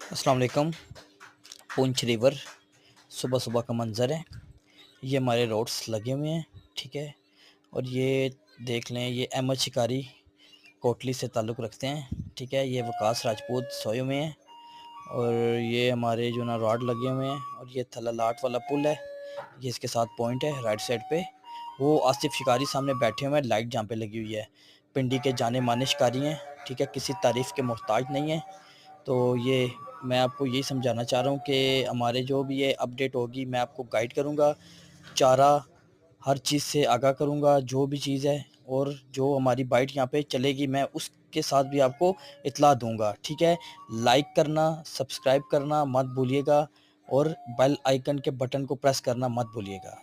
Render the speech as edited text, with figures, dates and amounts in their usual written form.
अस्सलाम वालेकुम। पूंछ रिवर सुबह सुबह का मंज़र है। ये हमारे रोड्स लगे हुए हैं, ठीक है। और ये देख लें, ये अहमद शिकारी कोटली से ताल्लुक़ रखते हैं, ठीक है। ये वकास राजपूत सोए हुए हैं और ये हमारे जो ना रॉड लगे हुए हैं। और ये थला लाट वाला पुल है, ये इसके साथ पॉइंट है राइट साइड पे। वो आसिफ शिकारी सामने बैठे हुए हैं, लाइट जहाँ पे लगी हुई है। पिंडी के जाने माने शिकारी हैं, ठीक है, किसी तारीफ़ के मोहताज नहीं हैं। तो ये मैं आपको यही समझाना चाह रहा हूँ कि हमारे जो भी ये अपडेट होगी मैं आपको गाइड करूँगा, चारा हर चीज़ से आगाह करूँगा जो भी चीज़ है। और जो हमारी बाइट यहाँ पे चलेगी मैं उसके साथ भी आपको इत्तला दूँगा, ठीक है। लाइक करना, सब्सक्राइब करना मत भूलिएगा और बेल आइकन के बटन को प्रेस करना मत भूलिएगा।